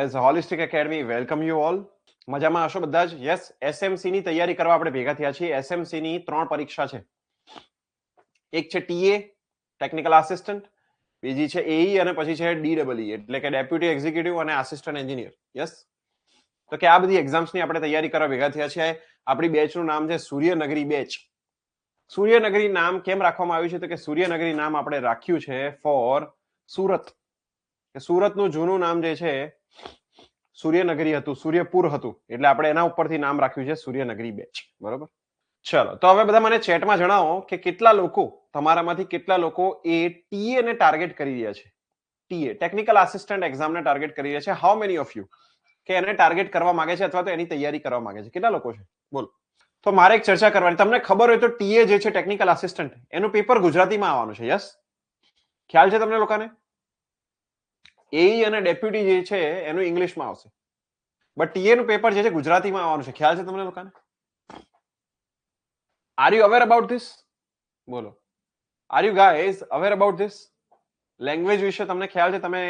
As holistic academy welcome you all. મજામાં હશો બધા જ? યસ, એસએમસી ની તૈયારી કરવા આપણે ભેગા થયા છીએ. એસએમસી ની 3 પરીક્ષા છે. એક છે ટીએ ટેકનિકલ આસિસ્ટન્ટ, બીજી છે એઈ અને પછી છે ડીડબલઈ એટલે કે ડેપ્યુટી એક્ઝિક્યુટિવ અને આસિસ્ટન્ટ એન્જિનિયર. યસ, તો કે આ બધી એક્ઝામ્સની આપણે તૈયારી કરવા ભેગા થયા છીએ. આપણી બેચનું નામ છે સૂર્યનગરી બેચ. સૂર્યનગરી નામ કેમ રાખવામાં આવ્યું છે? તો કે સૂર્યનગરી નામ આપણે રાખ્યું છે ફોર સુરત. સુરતનું જૂનું નામ જે છે સૂર્યનગરી હતું, સૂર્યપુર હતું, એટલે આપણે એના ઉપરથી નામ રાખ્યું છે સૂર્યનગરી બેચ. બરોબર, ચલો તો હવે બધા મને ચેટમાં જણાવો કે કેટલા લોકો, તમારામાંથી કેટલા લોકો એ ટીએ ને ટાર્ગેટ કરી રહ્યા છે? ટીએ ટેકનિકલ આસિસ્ટન્ટ એક્ઝામને ટાર્ગેટ કરી રહ્યા છે. હાઉ મેની ઓફ યુ કે એને ટાર્ગેટ કરવા માંગે છે અથવા તો એની તૈયારી કરવા માંગે છે? કેટલા લોકો છે? બોલો. તો મારે એક ચર્ચા કરવાની. તમને ખબર હોય તો ટીએ જે છે ટેકનિકલ આસિસ્ટન્ટ, એનું પેપર ગુજરાતીમાં આવવાનું છે. યસ, ખ્યાલ છે તમને લોકોને? એઈ અને ડેપ્યુટી જે છે એનું ઇંગ્લિશમાં આવશે, બટ ટીએ નું પેપર જે છે ગુજરાતીમાં આવવાનું છે. ખ્યાલ છે તમને લોકોને? Are you aware about this? બોલો, are you guys aware about this? Language વિશે તમને ખ્યાલ છે? તમે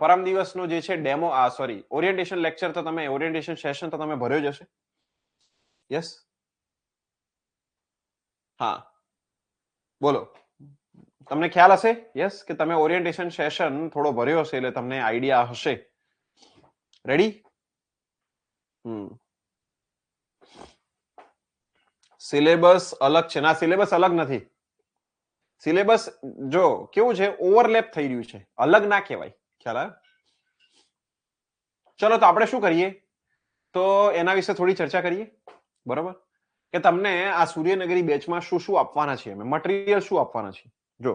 પરમ દિવસનો જે છે ડેમો, સોરી ઓરિએન્ટેશન લેક્ચર, તો તમે ઓરિએન્ટેશન સેશન તો તમે ભર્યો જ હશે. યસ, હા, બોલો, તમને ખ્યાલ હશે? યસ, કે તમે ઓરિએન્ટેશન સેશન થોડો ભર્યો હશે એટલે તમને આઈડિયા હશે. રેડી? સિલેબસ અલગ છે ના? સિલેબસ અલગ નથી. સિલેબસ જો કેવું છે, ઓવરલેપ થઈ રહ્યું છે, અલગ ના કહેવાય. ખ્યાલ આવે? ચલો તો આપણે શું કરીએ, તો એના વિશે થોડી ચર્ચા કરીએ. બરોબર, કે તમને આ સૂર્યનગરી બેચમાં શું શું આપવાના છે, અમે મટીરિયલ શું આપવાના છે. જો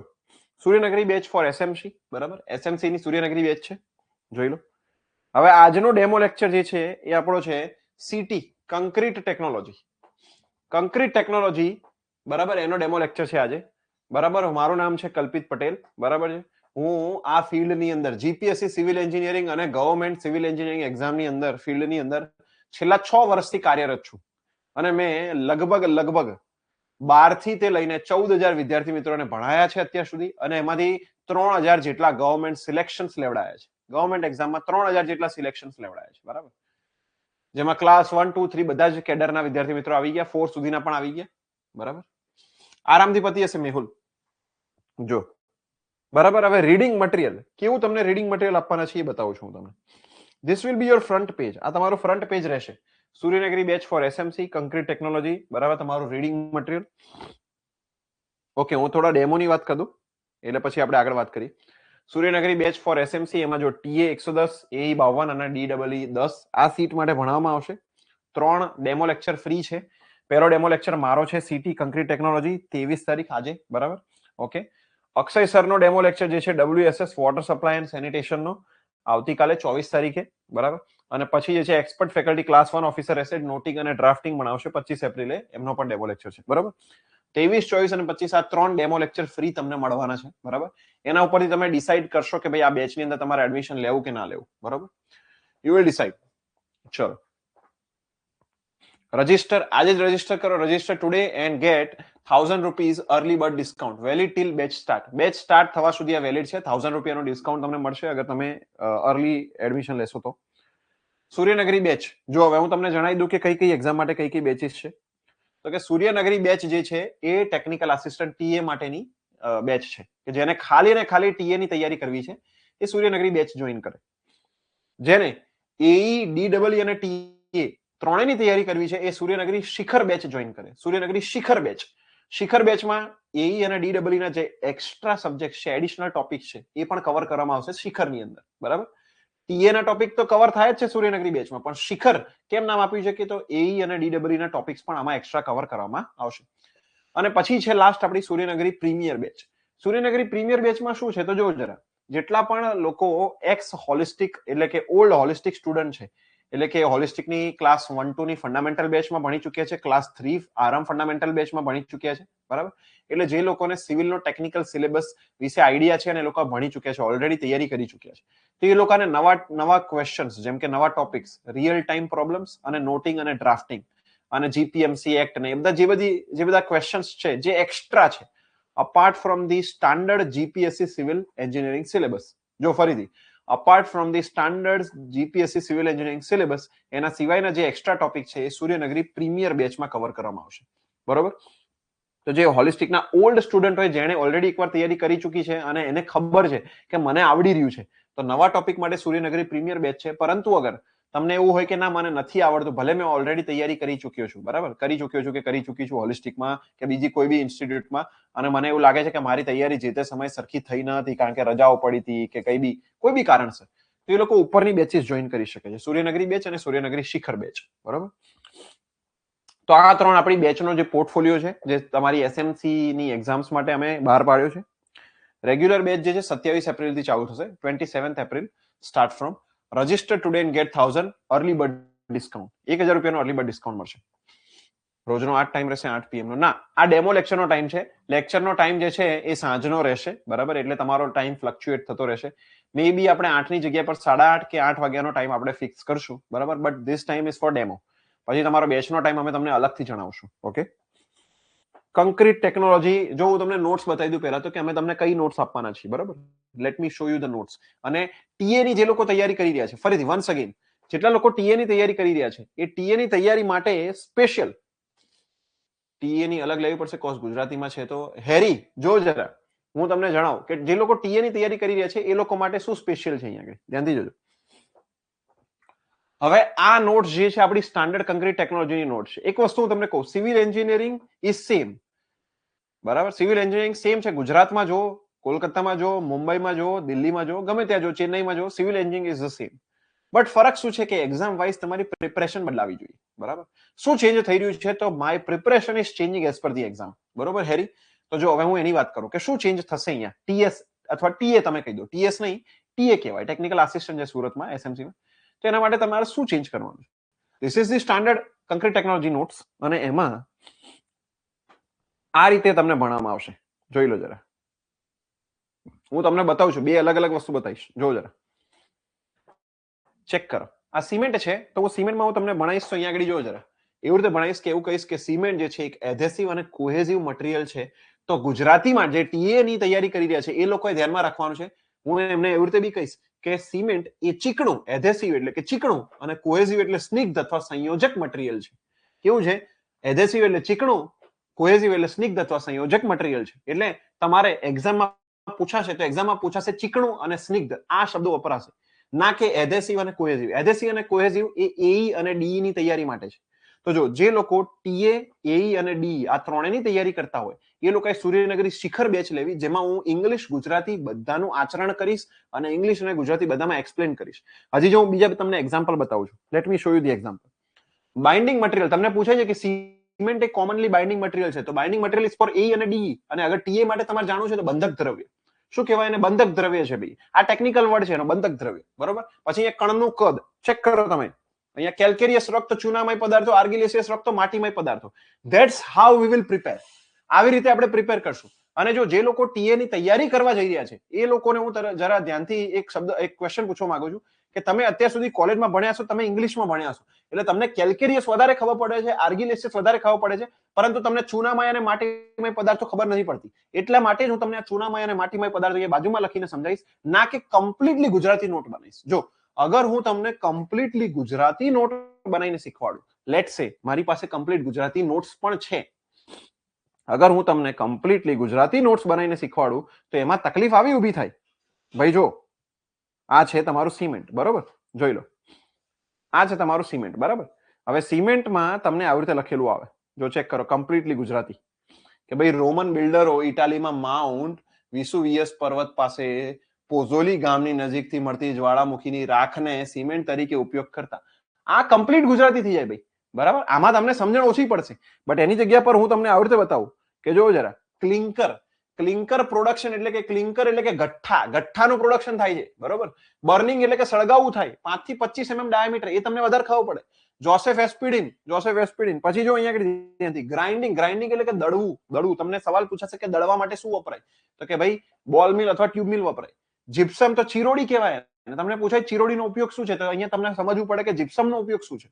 સૂર્યનગરી બેચ ફોર એસએમસી, બરાબર, એસએમસી ની સૂર્યનગરી બેચ છે, જોઈ લો. હવે આજનો ડેમો લેક્ચર જે છે એ આપણો છે સીટી કંક્રીટ ટેકનોલોજી. કંક્રીટ ટેકનોલોજી, બરાબર, એનો ડેમો લેક્ચર છે આજે. બરાબર, મારું નામ છે કલ્પિત પટેલ. બરાબર છે, હું આ ફિલ્ડની અંદર જીપીએસસી સિવિલ એન્જિનિયરિંગ અને ગવર્મેન્ટ સિવિલ એન્જિનિયરિંગ એક્ઝામની અંદર ફિલ્ડની અંદર છેલ્લા 6 વર્ષથી કાર્યરત છું. અને મેં લગભગ 12 થી તે લઈને 14,000 વિદ્યાર્થી મિત્રોને ભણાયા છે અત્યાર સુધી, અને એમાંથી 3,000 જેટલા ગવર્મેન્ટ સિલેક્શન્સ લેવડાયા છે. ગવર્મેન્ટ એક્ઝામમાં 3,000 જેટલા સિલેક્શન્સ લેવડાયા છે. બરાબર, જેમાં ક્લાસ 1, 2, 3 બધા જ કેડરના વિદ્યાર્થી મિત્રો આવી ગયા, 4 સુધીના પણ આવી ગયા. બરાબર, આરામથી પતી હશે મેહુલ. જો બરાબર, હવે રીડિંગ મટીરિયલ કેવું તમને રીડિંગ મટીરિયલ આપવાના છે એ બતાવું છું હું તમને. This will be your front page. આ તમારું ફ્રન્ટ પેજ રહેશે. Suryanagari batch for SMC concrete technology, બરાબર, તમારું રીડિંગ મટીરિયલ. ઓકે, હું થોડા ડેમોની વાત કરું એટલે પછી આપણે આગળ વાત કરીએ. સૂર્યનગરી બેચ ફોર એસએમસી, એમાં જો ટીએ 110, એઈ 52 અને ડીડબલઈ 10 આ સીટ માટે ભણાવવામાં આવશે. 3 ડેમો લેક્ચર ફ્રી છે. પહેલો ડેમો લેક્ચર મારો છે સીટી કંક્રીટ ટેકનોલોજી, 23 તારીખ આજે. બરાબર, ઓકે. અક્ષય સરનો ડેમો લેક્ચર જે છે ડબ્લ્યુએસએસ વોટર સપ્લાય એન્ડ સેનિટેશનનો, આવતીકાલે 24 તારીખે. બરાબર, અને પછી જે છે expert faculty class 1 officer asset noting અને ડ્રાફ્ટિંગ ભણાવશે 25 એપ્રિલે, એમનો પણ ડેમો લેક્ચર છે. બરાબર, 23, 24 અને 25 આ 3 ડેમો લેક્ચર ફ્રી તમને મળવાના છે. બરાબર, એના ઉપરથી તમે ડિસાઈડ કરશો કે ભાઈ આ બેચની અંદર તમારે એડમિશન લેવું કે ના લેવું. બરાબર, યુ વિલ ડિસાઈડ. ચલો, રજીસ્ટર આજે જ રજીસ્ટર કરો. Register today and gate 1,000 rupees early bird discount, valid till batch start. Batch start થવા સુધી આ વેલિડ છે. 1,000 રૂપિયાનો ડિસ્કાઉન્ટ તમને મળશે અગર તમે અર્લી એડમિશન લેશો તો. સૂર્યનગરી બેચ, જો હવે હું તમને જણાવી દઉં કે કઈ કઈ એક્ઝામ માટે કઈ કઈ બેચીસ છે. તો કે સૂર્યનગરી બેચ જે છે એ ટેકનિકલ આસિસ્ટન્ટ ટીએ માટેની બેચ છે, કે જેને ખાલી ને ખાલી ટીએ ની તૈયારી કરવી છે એ સૂર્યનગરી બેચ જોઈન કરે. જેને એઈ, ડીડબલઈ અને ટીએ ત્રણેયની તૈયારી કરવી છે એ સૂર્યનગરી શિખર બેચ જોઈન કરે. સૂર્યનગરી શિખર બેચ. શિખર બેચમાં એઈ અને ડીડબલઈ ના જે એક્સ્ટ્રા સબ્જેક્ટ છે, એડિશનલ ટોપિક છે, એ પણ કવર કરવામાં આવશે શિખરની અંદર. બરાબર, ટીએ ના ટોપિક તો કવર થાય જ છે સૂર્યનગરી બેચમાં, પણ શિખર કેમ નામ આપ્યું છે કે તો એઈ અને ડીડબલઈ ના ટોપિક્સ પણ આમાં એક્સ્ટ્રા કવર કરવામાં આવશે. અને પછી છે લાસ્ટ આપણી Suryanagari premier batch. Suryanagari premier બેચમાં શું છે તો જોવો જરા, જેટલા પણ લોકો એક્સ હોલિસ્ટિક એટલે કે ઓલ્ડ હોલિસ્ટિક સ્ટુડન્ટ છે, એટલે કે હોલિસ્ટિકની ક્લાસ 1, 2 ની ફંડામેન્ટલ બેચમાં ભણી ચૂક્યા છે, ક્લાસ 3 આરામ ફંડામેન્ટલ બેચમાં ભણી ચૂક્યા છે. બરાબર, એટલે જે લોકોને સિવિલનો ટેકનિકલ સિલેબસ વિશે આઈડિયા છે અને એ લોકો ભણી ચૂક્યા છે, ઓલરેડી તૈયારી કરી ચૂક્યા છે, તો એ લોકોને નવા ક્વેશ્ચન્સ જેમ કે નવા ટોપિક્સ, રિયલ ટાઈમ પ્રોબ્લેમ્સ અને નોટિંગ અને ડ્રાફ્ટિંગ અને જીપીએમસી એક્ટ ને એ બધા જે બધા ક્વેશ્ચન્સ છે જે એક્સ્ટ્રા છે apart from the standard GPSC civil engineering syllabus. જો ફરીથી, apart from the standard GPSC civil engineering syllabus એના સિવાયના જે એક્સ્ટ્રા ટોપિક છે એ સૂર્યનગરી પ્રીમિયર બેચમાં કવર કરવામાં આવશે. બરોબર? તો જે હોલિસ્ટિકના ઓલ્ડ સ્ટુડન્ટ હોય જેણે ઓલરેડી એકવાર તૈયારી કરી ચૂકી છે અને એને ખબર છે કે મને આવડી રહ્યું છે, તો નવા ટોપિક માટે સૂર્યનગરી પ્રીમિયર બેચ છે. પરંતુ અગર તમને એવું હોય કે ના મને નથી આવડતું, ભલે મેં ઓલરેડી તૈયારી કરી ચૂક્યો છું, બરાબર, કરી ચૂકી છું હોલિસ્ટિકમાં કે બીજી કોઈ બી ઇન્સ્ટિટ્યૂટમાં, અને મને એવું લાગે છે કે મારી તૈયારી જે તે સમય સરખી થઈ ન હતી કારણ કે રજાઓ પડી હતી કે કોઈ બી કારણસર, તો એ લોકો ઉપરની બેચીસ જોઈન કરી શકે છે, સૂર્યનગરી બેચ અને સૂર્યનગરી શિખર બેચ. બરાબર? તો આ ત્રણ આપણી બેચનો જે પોર્ટફોલિયો છે જે તમારી એસએમસી ની એક્ઝામ્સ માટે અમે બહાર પાડ્યો છે. રેગ્યુલર બેચ જે છે 27 એપ્રિલ થી ચાલુ થશે, 27 April start from. Register today and gate 1000 early bird discount, 1000 રૂપિયાનો અર્લી બર્ડ ડિસ્કાઉન્ટ મળશે. રોજનો આ ટાઈમ રહેશે 8 PM નો. ના, આ ડેમો લેક્ચરનો ટાઈમ છે. લેક્ચરનો ટાઈમ જે છે એ સાંજનો રહેશે, બરાબર, એટલે તમારો ટાઈમ ફ્લક્ચ્યુએટ થતો રહેશે. મે બી આપણે 8 ની જગ્યા પર 8:30 કે 8 વાગ્યાનો ટાઈમ આપણે ફિક્સ કરશું, બરાબર, but this time is four demo. પછી તમારો બેચનો ટાઈમ અમે તમને અલગથી જણાવશું. ઓકે? કંક્રીટ ટેકનોલોજી, જો હું તમને નોટ્સ બતાવી દઉં પહેલા તો કે અમે તમને કઈ નોટ્સ આપવાના છીએ, બરાબર. Let me show you the notes. અને ટીએ ની જે લોકો તૈયારી કરી રહ્યા છે, ફરીથી વન્સ અગેન, જેટલા લોકો ટીએ ની તૈયારી કરી રહ્યા છે એ ટીએ ની તૈયારી માટે સ્પેશિયલ ટીએ ની અલગ લેવી પડશે, કોર્સ ગુજરાતીમાં છે. તો હેરી જો જરા હું તમને જણાવું કે જે લોકો ટીએ ની તૈયારી કરી રહ્યા છે એ લોકો માટે શું સ્પેશિયલ છે અહીંયા આગળ, ધ્યાનથી જોજો. હવે આ નોટ્સ જે છે આપણી સ્ટાન્ડર્ડ કંક્રીટ ટેકનોલોજીની નોટ છે. એક વસ્તુ હું તમને કહું, સિવિલ એન્જિનિયરિંગ ઇઝ સેમ, બરાબર, સિવિલ એન્જિનિયરિંગ સેમ છે. ગુજરાતમાં જો, કોલકાતામાં જો, મુંબઈમાં જો, દિલ્હીમાં જો, ગમે ત્યાં જો, ચેન્નઈમાં જો, civil engineering is the same. But ફરક શું છે કે એક્ઝામ વાઇઝ તમારી પ્રિપરેશન બદલાવી જોઈએ, બરાબર. શું ચેન્જ થઈ રહ્યું છે? તો my preparation is changing as per the exam, બરોબર હેરી? તો જો હવે હું એની વાત કરું કે શું ચેન્જ થશે અહીંયા, ટીએસ અથવા ટીએ તમે કહી દો, ટીએસ નહીં ટીએ કહેવાય, ટેકનિકલ આસિસ્ટન્ટ છે સુરતમાં એસએમસીમાં. તો એના માટે તમારે શું ચેન્જ કરવાનું છે? This is the standard concrete technology notes, અને એમાં આ રીતે તમને ભણવામાં આવશે. જોઈ લો જરા, હું તમને બતાવું છું, બે અલગ અલગ વસ્તુ બતાવીશ. જો જરા ચેક કરો. આ સિમેન્ટ છે, તો હું સિમેન્ટમાં હું તમને ભણાવીશ તો અહીંયા આગળ જો જરા એવી રીતે ભણાવીશ કે એવું કહીશ કે સિમેન્ટ જે છે એક એધેસિવ અને કોહેઝિવ મટીરિયલ છે. તો ગુજરાતીમાં જે ટીએ ની તૈયારી કરી રહ્યા છે એ લોકોએ ધ્યાનમાં રાખવાનું છે. હું એમને એવી રીતે બી કહીશ કે સિમેન્ટ એ ચીકણું, એધેસિવ એટલે કે ચીકણું, અને કોહેઝિવ એટલે સ્નિગ્ધ અથવા સંયોજક મટીરિયલ છે. કેવું છે? એધેસિવ એટલે ચીકણું, કોહેઝિવ એટલે સ્નિગ્ધ અથવા સંયોજક મટીરિયલ છે. એટલે તમારે એક્ઝામમાં પૂછાશે તો એક્ઝામમાં પૂછાશે ચીકણું અને સ્નિગ્ધ, આ શબ્દો વપરાશે, ના કે એધેસિવ અને કોહેઝિવ. એધેસિવ અને કોહેઝિવ એ એઈ અને ડીઈ ની તૈયારી માટે છે. તો જો જે લોકો ટીએ, એઈ અને ડીઈ આ ત્રણેયની તૈયારી કરતા હોય એ લોકોએ સૂર્યનગરી શિખર બેચ લેવી, જેમાં હું ઇંગ્લિશ ગુજરાતી બધાનું આચરણ કરીશ અને ઇંગ્લિશ અને ગુજરાતી બધામાં એક્સપ્લેન કરીશ. હજી જો હું બીજા તમને એક્ઝામ્પલ બતાવું છું, let me show you the example. Binding material તમને પૂછાય છે કે સિમેન્ટ એ કોમનલી બાઇન્ડિંગ મટીરિયલ છે, તો બાઇન્ડિંગ મટીરિયલ ઇઝ ફોર એઈ અને ડીઈ. અને અગર ટીએ માટે તમારે જાણવું છે તો બંધક દ્રવ્ય. શું કહેવાય એને? બંધક દ્રવ્ય છે ભાઈ. આ ટેકનિકલ વર્ડ છે એનો, બંધક દ્રવ્ય, બરોબર. પછી અહીંયા કણનું કદ ચેક કરો તમે. અહીંયા કેલ્કેરિયસ રક્ત, ચૂનામય પદાર્થો, આર્ગિલેસિયસ રક્ત, માટીમય પદાર્થો. That's how we will prepare. આવી રીતે આપણે પ્રિપેર કરશું. અને જો જે લોકો ટીએ ની તૈયારી કરવા જઈ રહ્યા છે એ લોકોને હું જરા ધ્યાનથી એક ક્વેશ્ચન પૂછવા માંગુ છું કે તમે અત્યાર સુધી કોલેજમાં ભણ્યા છો, તમે ઇંગ્લિશમાં ભણ્યા છો, એટલે તમને કેલ્કેરિયસ વધારે ખબર પડે છે, આર્ગિલેસિયસ વધારે ખબર પડે છે, પરંતુ તમને ચૂનામય અને માટીમય પદાર્થો ખબર નથી પડતી. એટલા માટે જ હું તમને આ ચૂનામય અને માટીમય પદાર્થો એ બાજુમાં લખીને સમજાવીશ, ના કે કમ્પ્લીટલી ગુજરાતી નોટ બનાવીશ. જો અગર હું તમને કમ્પ્લીટલી ગુજરાતી નોટ બનાવીને શીખવાડું, લેટ્સ સે મારી પાસે કમ્પ્લીટ ગુજરાતી નોટ્સ પણ છે, અગર હું તમને કમ્પ્લીટલી ગુજરાતી નોટ્સ બનાવીને શીખવાડું તો એમાં તકલીફ આવી ઊભી થાય. ભાઈ જો આ છે તમારું સિમેન્ટ, બરોબર, જોઈ લો આ છે તમારું સિમેન્ટ, બરાબર. હવે સિમેન્ટમાં તમને આવી રીતે લખેલું આવે, જો ચેક કરો, કમ્પ્લીટલી ગુજરાતી, કે ભાઈ રોમન બિલ્ડરો ઇટાલીમાં માઉન્ટ વિસુવિયસ પર્વત પાસે પોઝોલી ગામની નજીકથી મળતી જ્વાળામુખીની રાખને સિમેન્ટ તરીકે ઉપયોગ કરતા. આ કમ્પ્લીટ ગુજરાતી થઈ જાય ભાઈ, બરાબર. આમાં તમને સમજણ ઓછી પડશે, બટ એની જગ્યા પર હું તમને આવી રીતે બતાવું કે જો જરા ક્લિંકર પ્રોડક્શન એટલે કે ક્લિંકર એટલે કે ગઠ્ઠાનું પ્રોડક્શન થાય છે, બરોબર. બર્નિંગ એટલે કે સળગાવવું થાય, 5 થી 25 mm ડાયામીટર, એ તમને વધારે ખબર પડે. જોસેફ એસ્પિડિન. પછી જો અહીંયા ગ્રાઇન્ડિંગ એટલે કે દળવું. તમને સવાલ પૂછાશે કે દળવા માટે શું વપરાય, તો કે ભાઈ બોલ મિલ અથવા ટ્યુબ મિલ વપરાય. જીપ્સમ તો ચિરોડી કહેવાય, અને તમને પૂછાય ચિરોડીનો ઉપયોગ શું છે, તો અહીંયા તમને સમજવું પડે કે જીપ્સમનો ઉપયોગ શું છે.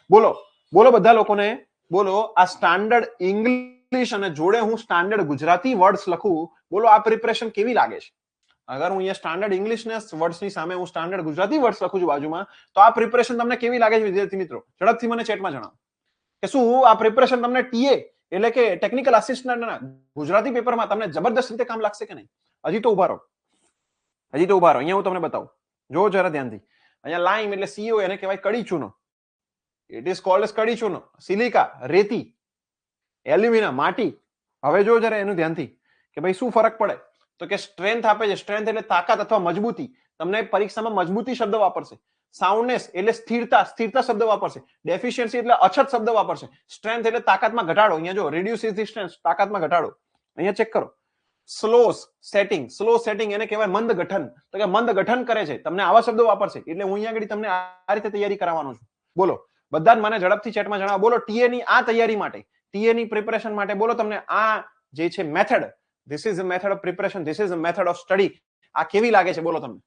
બોલો બધા લોકોને બોલો. આ સ્ટાન્ડર્ડ ઇંગ્લિશ અને જોડે હું સ્ટાન્ડર્ડ ગુજરાતી વર્ડ્સ લખું, બોલો આ પ્રિપરેશન કેવી લાગે છે? અગર હું અહીંયા સ્ટાન્ડર્ડ ઇંગ્લિશના વર્ડ્સની સામે હું સ્ટાન્ડર્ડ ગુજરાતી વર્ડ્સ લખું છું બાજુમાં, તો આ પ્રિપરેશન તમને કેવી લાગે છે વિદ્યાર્થી મિત્રો? ઝડપથી મને ચેટમાં જણાવો કે શું આ પ્રિપરેશન તમને ટીએ એટલે કે ટેકનિકલ આસિસ્ટન્ટના ગુજરાતી પેપરમાં તમને જબરદસ્ત રીતે કામ લાગશે કે નહીં? હજી તો ઉભા રહો, અહીંયા હું તમને બતાવું. જો જરા ધ્યાનથી. અહીંયા લાઈમ એટલે સીઓ, એને કહેવાય કડી ચૂનો. ઇટ ઇઝ કોલ્ડ એઝ કડી ચૂનો. સિલિકા રેતી, એલ્યુમિના માટી. હવે જો જરા એનું ધ્યાનથી કે ભાઈ શું ફરક પડે, તો કે સ્ટ્રેન્થ આપે છે. સ્ટ્રેન્થ એટલે તાકાત અથવા મજબૂતી. તમને પરીક્ષામાં મજબૂતી શબ્દ વાપરશે. સાઉન્ડનેસ એટલે સ્થિરતા શબ્દ વાપરશે. ડેફિશિયન્સી એટલે અછત શબ્દ વાપરશે. સ્ટ્રેન્થ એટલે તાકાતમાં ઘટાડો. અહીંયા જો રિડ્યુસ રેઝિસ્ટન્સ, તાકાતમાં ઘટાડો. અહીંયા ચેક કરો. સ્લો સેટિંગ એને કહેવાય મંદ ગઠન. તો કે મંદ ગઠન કરે છે, તમને આવા શબ્દો વાપરશે. એટલે હું અહીંયા આગળ તમને આ રીતે તૈયારી કરાવવાનો છું. બોલો બધા જ મને ઝડપથી ચેટમાં જણાવો. બોલો ટીએ ની આ તૈયારી માટે, ટીએ ની પ્રિપરેશન માટે બોલો તમને આ જે છે method, this is a method of preparation, this is a method of study, આ કેવી લાગે છે? બોલો તમને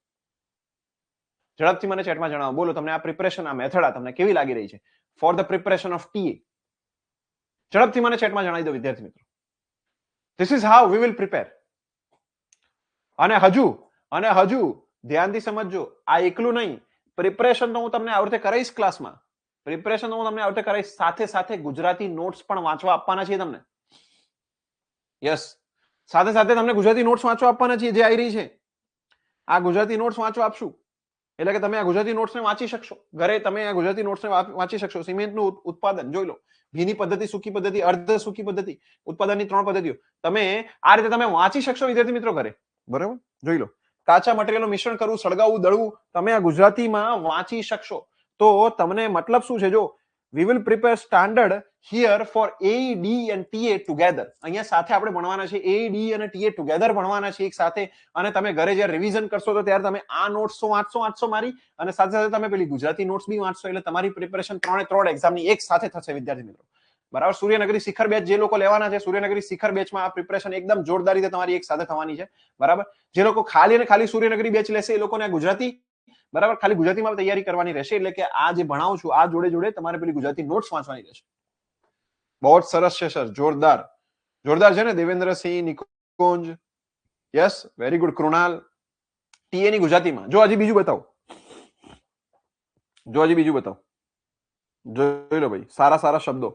ઝડપથી મને ચેટમાં જણાવો. બોલો તમને આ પ્રિપરેશન, આ મેથડ આ તમને કેવી લાગી રહી છે ફોર ધ પ્રિપરેશન ઓફ ટીએ? ઝડપથી મને ચેટમાં જણાવી દો વિદ્યાર્થી મિત્રો. This is how we will prepare. અને હજુ ધ્યાનથી સમજજો, આ એકલું નહીં, પ્રિપરેશન તો હું તમને આ રીતે કરાઈશ ક્લાસમાં. પ્રિપરેશન હું તમને આ રીતે કરાઈશ, સાથે સાથે ગુજરાતી નોટ્સ પણ વાંચવા આપવાના છે તમને. યસ, સાથે સાથે તમને ગુજરાતી નોટ્સ વાંચવા આપવાના છે. જે આવી રહી છે આ ગુજરાતી નોટ્સ વાંચવા આપશું, એટલે કે તમે આ ગુજરાતી નોટ્સને વાંચી શકશો ઘરે. તમે આ ગુજરાતી નોટ્સને વાંચી શકશો. સિમેન્ટનું ઉત્પાદન જોઈ લો, ભીની પદ્ધતિ, સૂકી પદ્ધતિ, અર્ધ સૂકી પદ્ધતિ, ઉત્પાદનની 3 પદ્ધતિઓ તમે આ રીતે તમે વાંચી શકશો વિદ્યાર્થી મિત્રો ઘરે. બરાબર, જોઈ લો. કાચા મટીરિયલનું મિશ્રણ કરવું, સળગાવવું, દળવું, તમે આ ગુજરાતીમાં વાંચી શકશો. તો તમને મતલબ શું છે? જો we will prepare standard here for AED and TA together. અહીંયા સાથે આપણે ભણવાના છે. AED અને TA together ભણવાના છે એક સાથે. અને તમે ઘરે જ્યારે રિવિઝન કરશો તો ત્યારે તમે આ નોટ્સ વાંચશો મારી, અને સાથે સાથે તમે પેલી ગુજરાતી નોટ્સ બી વાંચશો. એટલે તમારી પ્રિપરેશન 3 એક્ઝામની એક સાથે થશે વિદ્યાર્થી મિત્રો. બરાબર. સૂર્યનગરી શિખર બેચ જે લોકો લેવાના છે, સૂર્યનગરી શિખર બેચમાં આ પ્રિપરેશન એકદમ જોરદાર રીતે તમારી એક સાથે થવાની છે. બરાબર. જે લોકો ખાલી અને ખાલી સૂર્યનગરી બેચ લેશે એ લોકોને આ ગુજરાતી, બરાબર, ખાલી ગુજરાતીમાં તૈયારી કરવાની રહેશે. એટલે કે આ જે ભણાવું છું આ જોડે જોડે તમારે પેલી ગુજરાતી નોટ્સ વાંચવાની રહેશે. બહુ જ સરસ છે સર, જોરદાર છે ને Devendrasinh, Nikunj, yes, very good. Krunal, TA ની ગુજરાતીમાં. જો હજી બીજું બતાવો, જોઈ લો ભાઈ, સારા શબ્દો.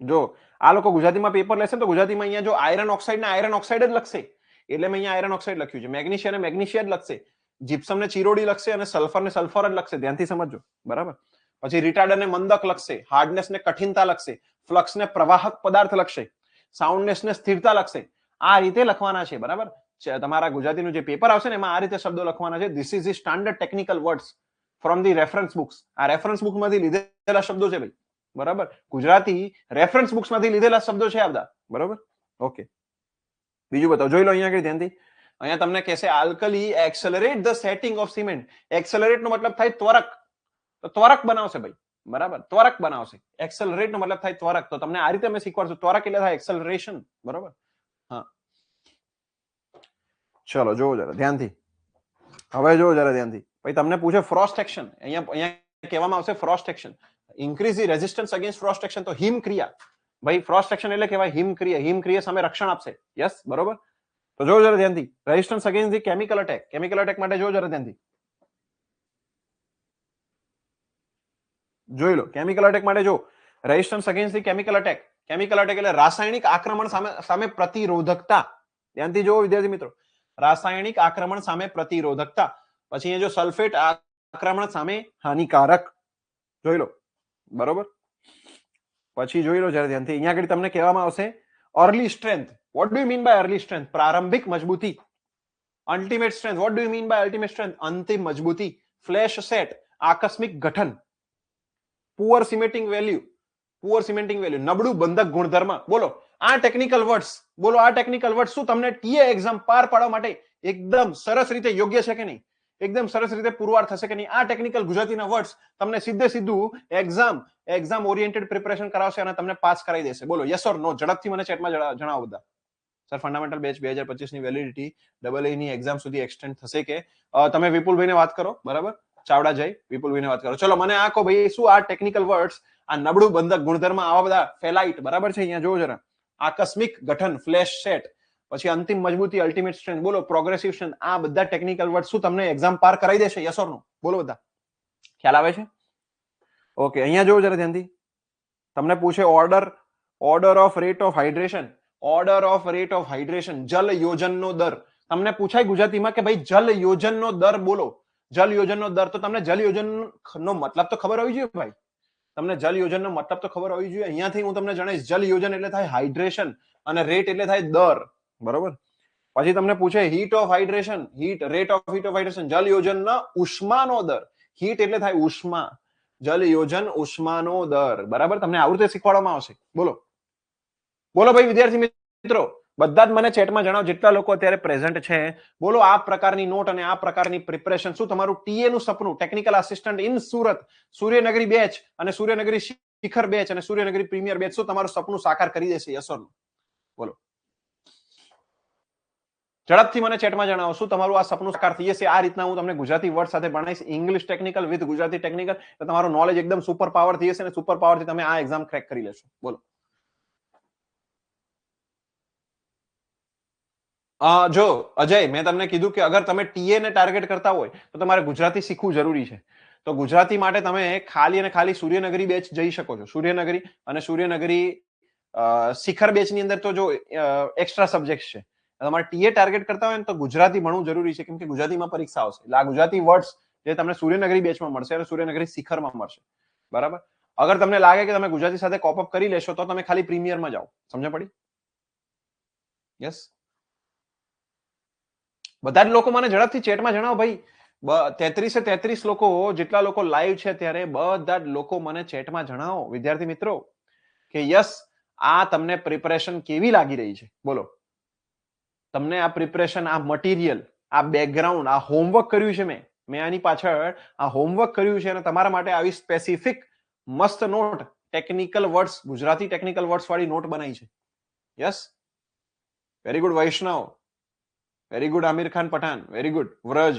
જો આ લોકો ગુજરાતીમાં પેપર લેશે તો ગુજરાતીમાં અહીંયા જો આયરન ઓક્સાઇડ ને આયરન ઓક્સાઇડ જ લખશે. એટલે મેં અહીંયા આયરન ઓક્સાઇડ લખ્યું છે. મેગ્નેશિયા ને મેગ્નેશિયા જ લખશે. જીપ્સમ ને ચીરોડી લખશે, અને સલ્ફર ને સલ્ફર જ લખશે. ધ્યાનથી સમજજો. બરાબર. પછી રિટાર્ડર ને મંદક લખશે, હાર્ડનેસ ને કઠિનતા લખશે, ફ્લક્સ ને પ્રવાહક પદાર્થ લખશે, સાઉન્ડનેસ ને સ્થિરતા લખશે. આ રીતે લખવાના છે. બરાબર. તમારા ગુજરાતીનું જે પેપર આવશે ને એમાં આ રીતે શબ્દો લખવાના છે. This is the standard technical words from the reference books. આ રેફરન્સ બુકમાંથી લીધેલા શબ્દો છે ભાઈ. બરાબર. ગુજરાતી રેફરન્સ બુક્સમાંથી લીધેલા શબ્દો છે આ બધા. બરાબર. ઓકે, બીજું બતાવો. જોઈ લો અહીંયા આગળ ધ્યાનથી. અહીંયા તમને કહેશે alkali accelerate the setting of cement. Accelerate નો મતલબ થાય ત્વરક. તો ત્વરક બનાવશે ભાઈ. બરાબર, ત્વરક બનાવશે. એક્સેલરેટ નો મતલબ થાય ત્વરક. તો તમને આ રીતે અમે શીખવાડશું. ત્વરક એટલે થાય એક્સેલરેશન. બરાબર. હા, ચલો જોવો જરા ધ્યાનથી. હવે જોવો જરા ધ્યાનથી. ભાઈ તમને પૂછે ફ્રોસ્ટ એક્શન. અહીંયા કહેવામાં આવશે Frost action. Increase the resistance against Frost action. તો હિમ ક્રિયા. ભાઈ ફ્રોસ્ટ એક્શન એટલે કહેવાય હિમ ક્રિયા. હિમ ક્રિયા સામે રક્ષણ આપશે. યસ, બરોબર. તો જો જરા ધ્યાનથી. Resistance against the chemical attack. Chemical attack માટે જો જરા ધ્યાનથી. જોઈ લો, કેમિકલ અટેક માટે જો resistance against the chemical attack. Chemical attack એટલે રાસાયણિક આક્રમણ સામે પ્રતિરોધકતા. ધ્યાનથી જોવો વિદ્યાર્થી મિત્રો. રાસાયણિક આક્રમણ સામે પ્રતિરોધકતા. પછી અહીંયા જો સલ્ફેટ આક્રમણ સામે હાનિકારક. જોઈ લો, બરોબર. પછી જોઈ લો જરા ધ્યાનથી. અહીંયા આગળ તમને કહેવામાં આવશે early strength. What do you mean by early strength? પ્રારંભિક મજબૂતી. Ultimate strength. What do you mean by ultimate strength? અંતિમ મજબૂતી. Flash set. આકસ્મિક ગઠન. Poor cementing value. નબળું બંધક ગુણધર્મ. બોલો આ ટેકનિકલ વર્ડ્સ. બોલો આ ટેકનિકલ વર્ડ્સ શું તમને ટીએ એક્ઝામ પાર પાડવા માટે એકદમ સરસ રીતે યોગ્ય છે કે નહીં? એકદમ સરસ રીતે પુરવાર થશે કે નહીં? આ ટેકનિકલ ગુજરાતીના વર્ડ્સ તમને સીધું એક્ઝામ ઓરિએન્ટેડ પ્રિપરેશન કરાવશે અને તમને પાસ કરાવી દેશે. બોલો યસ ઓર નો? ઝડપથી મને ચેટમાં જણાવો બધા. સર ફંડામેન્ટલ બેચ 2025 ની વેલિડિટી AA ની એક્ઝામ સુધી એક્સટેન્ડ થશે કે? તમે વિપુલભાઈને વાત કરો. બરાબર, ચાવડા જઈ વિપુલભાઈને વાત કરો. ચલો મને આ કહો ભાઈ, શું આ ટેકનિકલ વર્ડ્સ, આ નબળું બંધક ગુણધર્મ, આવા બધા ફેલાઇટ, બરાબર છે? અહીંયા જોવો જરા. આકસ્મિક ગઠન, ફ્લેશ સેટ, પછી અંતિમ મજબૂતી, અલ્ટિમેટ સ્ટ્રેન્થ, બોલો પ્રોગ્રેસિવ સ્ટ્રેન્થ, આ બધા ટેકનિકલ વર્ડ શું તમને એક્ઝામ પાર કરાવી દેશે? યસ ઓર નો? બોલો બધા. ખ્યાલ આવે છે? ઓકે, અહીંયા જોવો જરા ધ્યાનથી. તમને પૂછે order of rate of hydration, order of rate of hydration, જલ યોજનનો દર. તમને પૂછાય ગુજરાતીમાં કે ભાઈ જલ યોજનનો દર બોલો. જલ યોજનનો દર, તો તમને જલ યોજનનો મતલબ તો ખબર હોવી જોઈએ ભાઈ. તમને જલ યોજનનો મતલબ તો ખબર હોવી જોઈએ. અહીંયાથી હું તમને જણાવીશ, જલ યોજન એટલે થાય હાઇડ્રેશન અને રેટ એટલે થાય દર. બરોબર. પછી તમને પૂછે heat of hydration, heat, rate of heat of hydration, જલ યોજનના ઉષ્માનો દર. હીટ એટલે થાય ઉષ્મા, જલ યોજન ઉષ્માનો દર. બરાબર, તમને આવું રીતે શીખવાડવામાં આવશે. બોલો બોલો ભાઈ વિદ્યાર્થી મિત્રો, બધા જ મને ચેટમાં જણાવો જેટલા લોકો અત્યારે પ્રેઝન્ટ છે. બોલો આ પ્રકારની નોટ અને આ પ્રકારની પ્રિપરેશન શું તમારું ટીએ નું સપનું, technical assistant in Surat, Suryanagari batch અને સૂર્યનગરી શિખર બેચ અને સૂર્યનગરી પ્રીમિયર બેચ, શું તમારું સપનું સાકાર કરી દેશે? યસ ઓર નો? બોલો ઝડપથી મને ચેટમાં જણાવો, શું તમારું આ સપનું સાકાર થઈ જશે? આ રીતના હું તમને ગુજરાતી વર્ડ સાથે ભણાવીશ, English technical with Gujarati technical, તો તમારું નોલેજ એકદમ સુપર પાવર થઈ જશે અને સુપર પાવરથી તમે આ એક્ઝામ ક્રેક કરી લેશો. બોલો જો અજય, મેં તમને કીધું કે અગર તમે ટીએ ને ટાર્ગેટ કરતા હોય તો તમારે ગુજરાતી શીખવું જરૂરી છે. તો ગુજરાતી માટે તમે ખાલી અને ખાલી સૂર્યનગરી બેચ જઈ શકો છો. સૂર્યનગરી અને સૂર્યનગરી શિખર બેચ ની અંદર તો જો એક્સ્ટ્રા સબ્જેક્ટ છે. તમારે ટીએ ટાર્ગેટ કરતા હોય ને તો ગુજરાતી ભણવું જરૂરી છે, કેમ કે ગુજરાતીમાં પરીક્ષા આવશે. એટલે આ ગુજરાતી વર્ડ્સ જે તમને સૂર્યનગરી બેચમાં મળશે અને સૂર્યનગરી શિખરમાં મળશે. બરાબર. અગર તમને લાગે કે તમે ગુજરાતી સાથે કોપઅપ કરી લેશો તો તમે ખાલી પ્રીમિયરમાં જાઓ. સમજ પડી? યસ. બધા જ લોકો મને ઝડપથી ચેટમાં જણાવો ભાઈ. 33 લોકો જેટલા લોકો લાઈવ છે ત્યારે બધા જ લોકો મને ચેટમાં જણાવો વિદ્યાર્થી મિત્રો કે યસ આ તમને પ્રિપરેશન કેવી લાગી રહી છે. બોલો તમને આ પ્રિપરેશન, આ મટીરિયલ, આ બેકગ્રાઉન્ડ, આ હોમવર્ક કર્યું છે મેં આની પાછળ આ હોમવર્ક કર્યું છે અને તમારા માટે આવી સ્પેસિફિક મસ્ત note, technical words, Gujarati technical words વાળી નોટ બનાવી છે. Yes, very good Vaishnav, very good Aamir Khan Pathan, very good Vraj.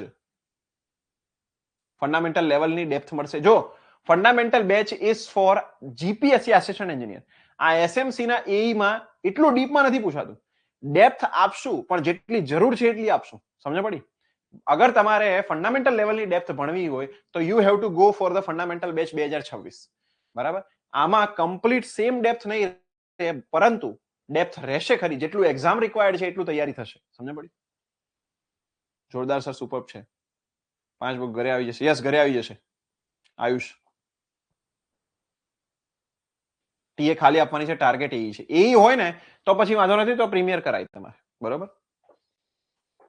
Fundamental લેવલની ડેપ્થ મળશે. જો fundamental batch is for GPSC assistant engineer. આ એસએમસી ના એઈ માં એટલું ડીપમાં નથી પૂછાતું. ડેપ્થ આપશું પણ જેટલી જરૂર છે એટલી આપશું. સમજ પડી? અગર તમારે ફંડામેન્ટલ લેવલની ડેપ્થ ભણવી હોય તો you have to go for the fundamental batch 2026. બરાબર. આમાં કમ્પ્લીટ સેમ ડેપ્થ નહીં રહે, પરંતુ ડેપ્થ રહેશે ખરી. જેટલું એક્ઝામ રિક્વાયર્ડ છે એટલું તૈયારી થશે. સમજ પડી? જોરદાર સર, સુપર છે. 5 બુક ઘરે આવી જશે. યસ, ઘરે આવી જશે. આયુષ, ટીએ ખાલી આપવાની છે, ટાર્ગેટ એઈ છે. એઈ હોય ને તો પછી વાંધો નથી, તો પ્રીમિયર કરાય તમારે. બરોબર.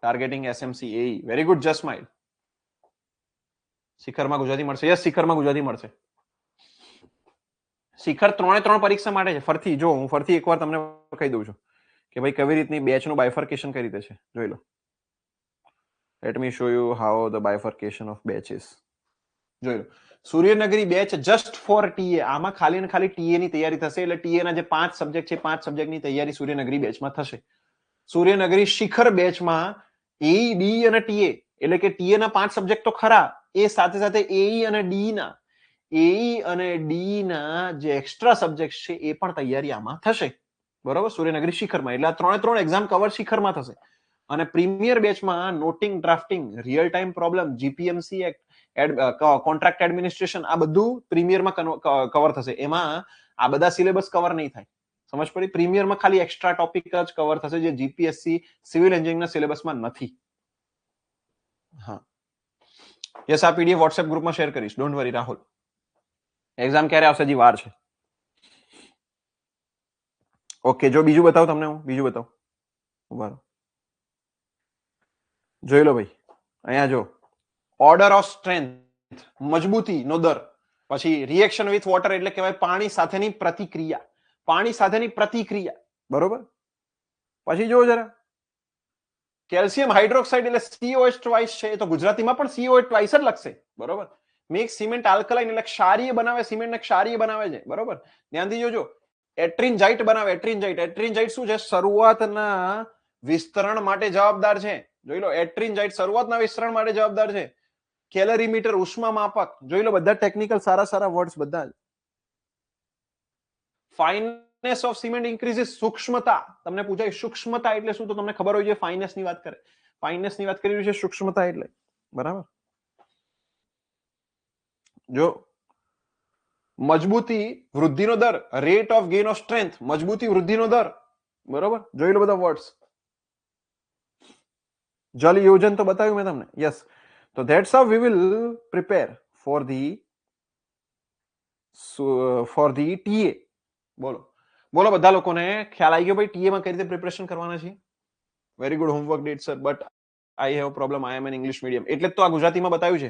ટાર્ગેટિંગ એસએમસી એઈ, વેરી ગુડ જસમાઇલ. શિખરમાં ગુજરાતી મળશે. યસ, શિખરમાં ગુજરાતી મળશે. શિખર 3 પરીક્ષા માટે છે. ફરથી જો હું ફરથી એકવાર તમને કહી દઉં છું કે ભાઈ કેવી રીતની બેચનું બાયફર્કેશન કઈ રીતે છે. જોઈ લો. Let me show you how the bifurcation of batch is. જોઈ લો. Suryanagari batch just four ટીએ. આમાં ખાલી ને ખાલી ટીએ ની તૈયારી થશે. એટલે ટીએ ના જે 5 સબ્જેક્ટ છે, 5 સબ્જેક્ટની તૈયારી સૂર્યનગરી બેચમાં થશે. સૂર્યનગરી શિખર બેચમાં એઈ, ડી અને ટીએ, એટલે કે ટીએ ના 5 સબ્જેક્ટ તો ખરા, એ સાથે સાથે એઈ અને ડી ના જે એક્સ્ટ્રા સબ્જેક્ટ છે એ પણ તૈયારી આમાં થશે. બરોબર. સૂર્યનગરી શિખરમાં એટલે આ 3 એક્ઝામ કવર શિખરમાં થશે. અને પ્રીમિયર બેચમાં noting, drafting, real time problem, GPMC act, contract administration, આ બધું પ્રીમિયરમાં કવર થશે. એમાં આ બધા સિલેબસ કવર નહીં થાય. સમજ પડી? પ્રીમિયરમાં ખાલી એક્સ્ટ્રા ટોપિક જ કવર થશે જે જીપીએસસી સિવિલ એન્જિનિયરિંગના સિલેબસમાં નથી. હા, યસ, આ પીડીએફ વોટ્સએપ ગ્રુપમાં શેર કરીશ. Don't worry Rahul. એક્ઝામ ક્યારે આવશે? હજી વાર છે. ઓકે, જો બીજું બતાવું તમને હું, બીજું બતાવું. ઉભા રહો. જોઈ લો ભાઈ, અહીંયા જો ઓર્ડર ઓફ સ્ટ્રેન્થ, મજબૂતીનો દર. પછી રિએક્શન વિથ વોટર એટલે કહેવાય પાણી સાથેની પ્રતિક્રિયા. પાણી સાથેની પ્રતિક્રિયા. બરોબર. પછી જો જરા કેલ્શિયમ હાઇડ્રોક્સાઇડ એટલે COH ટ્વાઇસ છે, તો ગુજરાતીમાં પણ COH ટ્વાઇસ જ લખશે. બરોબર. મિક્સ સિમેન્ટ આલ્કલાઇન એટલે ક્ષારીય બનાવે, સિમેન્ટને ક્ષારીય બનાવે છે. બરોબર. ધ્યાનથી જોજો. એટ્રિનજાઇટ બનાવે. એટ્રિનજાઇટ શું છે? શરૂઆતના વિસ્તરણ માટે જવાબદાર છે. જોઈ લો. એટ્રિનજાઇટ શરૂઆતના વિસ્તરણ માટે જવાબદાર છે. કેલરીમીટર, ઉષ્મા માપક. જોઈ લો, બધા ટેકનિકલ સારા વર્ડ્સ બધા. Final fineness of cement increases, સૂક્ષ્મતા તમને પૂછાય સૂક્ષ્મતા એટલે શું, તો તમને ખબર હોય છે ફાઇનનેસ ની વાત કરે, ફાઇનનેસ ની વાત કરી રહ્યું છે સૂક્ષ્મતા એટલે, બરાબર. જો મજબૂતી વૃદ્ધિનો દર, rate of gain of strength, મજબૂતી વૃદ્ધિનો દર, બરોબર. જોઈ લો બધા વર્ડ્સ. જલ યોજન તો બતાવ્યું મેં તમને, યસ. તો that's how we will prepare for the TA. બોલો બોલો બધા લોકોને ખ્યાલ આવી ગયો ભાઈ ટીએ માં કઈ રીતે પ્રિપરેશન કરવાના છે? Very good homework did sir, but I have problem, I am an English medium. એટલે જ તો આ ગુજરાતીમાં બતાવ્યું છે,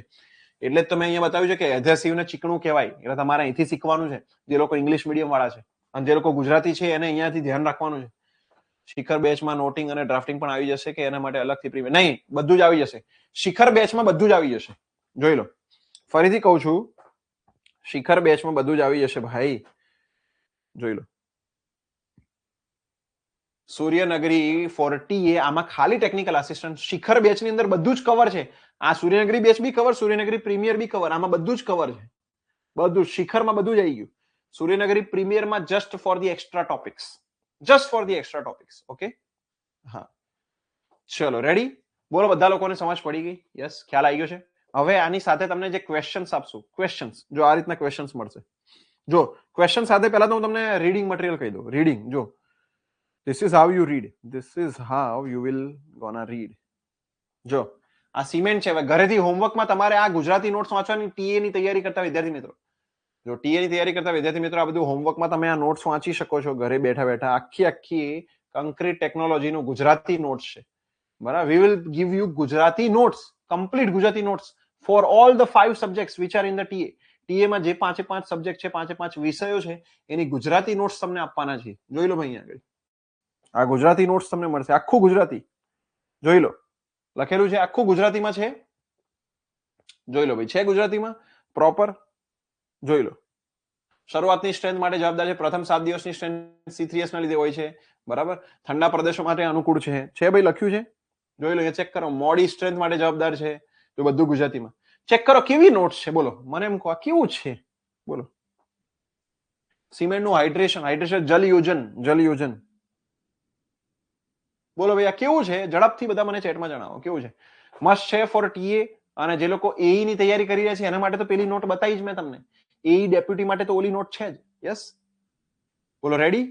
એટલે જ તો મેં અહીંયા બતાવ્યું છે કે એધેસિવ ને ચીકણું કહેવાય, એટલે તમારે અહીંથી શીખવાનું છે જે લોકો ઇંગ્લિશ મીડિયમ વાળા છે, અને જે લોકો ગુજરાતી છે એને અહીંયાથી ધ્યાન રાખવાનું છે. શિખર બેચમાં નોટિંગ અને ડ્રાફ્ટિંગ પણ આવી જશે કે એના માટે અલગથી પ્રીમિયર? નહીં, બધું જ આવી જશે. શિખર બેચમાં બધું જ આવી જશે. જોઈ લો, ફરીથી કહું છું, શિખર બેચમાં બધું જ આવી જશે ભાઈ. જોઈ લો, સૂર્યનગરી 40 આમાં ખાલી ટેકનિકલ આસિસ્ટન્ટ. શિખર બેચની અંદર બધું જ કવર છે. આ સૂર્યનગરી બેચ બી કવર, સૂર્યનગરી પ્રીમિયર બી કવર, આમાં બધું જ કવર છે. બધું શિખરમાં બધું જ આવી ગયું. સૂર્યનગરી પ્રીમિયરમાં just for the extra topics, just for the extra topics. Okay, હા, ચલો રેડી. બોલો બધા લોકોને સમજ પડી ગઈ? યસ, ખ્યાલ આવી ગયો છે. હવે આની સાથે તમને જે ક્વેશ્ચન્સ આપશું, ક્વેશ્ચન્સ, જો આ રીતના ક્વેશ્ચન્સ મળશે. જો ક્વેશ્ચન સાથે પહેલા તો હું તમને રીડિંગ મટીરિયલ કહી દઉં. રીડિંગ, જો this is how you read, this is how you will gonna read. જો આ સિમેન્ટ છે, હવે ઘરેથી હોમવર્કમાં તમારે આ ગુજરાતી નોટ્સ વાંચવાની, ટીએ ની તૈયારી કરતા વિદ્યાર્થી મિત્રો, જો ટીએ ની તૈયારી કરતા વિદ્યાર્થી મિત્રો, આ બધું હોમવર્કમાં તમે આ નોટ્સ વાંચી શકો છો ઘરે બેઠા બેઠા. આખી કંક્રીટ ટેકનોલોજીનું ગુજરાતી નોટ્સ છે, બરાબર. We will give you Gujarati notes, complete Gujarati notes for all the 5 subjects which are in the TA. TA માં જે 5 સબ્જેક્ટ છે, 5 વિષયો છે, એની ગુજરાતી નોટ્સ તમને આપવાના છે. જોઈ લો ભાઈ, આગળ આ ગુજરાતી નોટ્સ તમને મળશે, આખું ગુજરાતી. જોઈ લો, લખેલું છે આખું ગુજરાતીમાં છે. જોઈ લો ભાઈ, છે ગુજરાતીમાં પ્રોપર. જોઈ લો, શરૂઆતની સ્ટ્રેન્થ માટે જવાબદાર છે. પ્રથમ 7 દિવસની સ્ટ્રેન્થ C3S ના લીધે હોય છે, બરાબર. ઠંડા પ્રદેશો માટે અનુકૂળ છે ભાઈ, લખ્યું છે. જોઈ લો, એ ચેક કરો. મોડી સ્ટ્રેન્થ માટે જવાબદાર છે, જો બધું ગુજરાતીમાં. ચેક કરો કેવી નોટ્સ છે, બોલો મને એમ કહો આ કેવું છે, બોલો. સિમેન્ટનું હાઇડ્રેશન, જલ યોજન. બોલો ભાઈ આ કેવું છે? ઝડપથી બધા મને ચેટમાં જણાવો કેવું છે. મસ્ત છે ફોર ટીએ. અને જે લોકો એઈ ની તૈયારી કરી રહ્યા છે એના માટે તો પેલી નોટ બતાવી જ મેં તમને. એઈ ડેપ્યુટી માટે તો ઓલી નોટ છે જ. યસ, બોલો ready.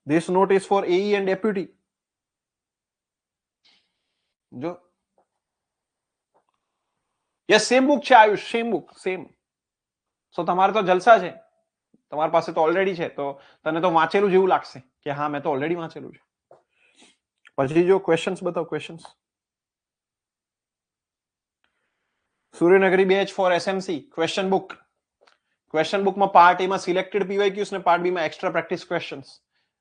This note is for AE and deputy. જો યસ, સેમ બુક છે આયુષ, સેમ બુક, સેમ. સો તમારે તો જલસા છે, તમારી પાસે તો ઓલરેડી છે, તો તને તો વાંચેલું જેવું લાગશે કે હા મેં તો ઓલરેડી વાંચેલું છે. પછી જો ક્વેશ્ચન્સ બતાવો, questions. Suryanagari batch for SMC question book. Question બુકમાં પાર્ટ એ માં સિલેક્ટેડ પીવાયક્યુઝ ને પાર્ટ બી માં એક્સ્ટ્રા પ્રેક્ટિસ ક્વેશ્ચન્સ.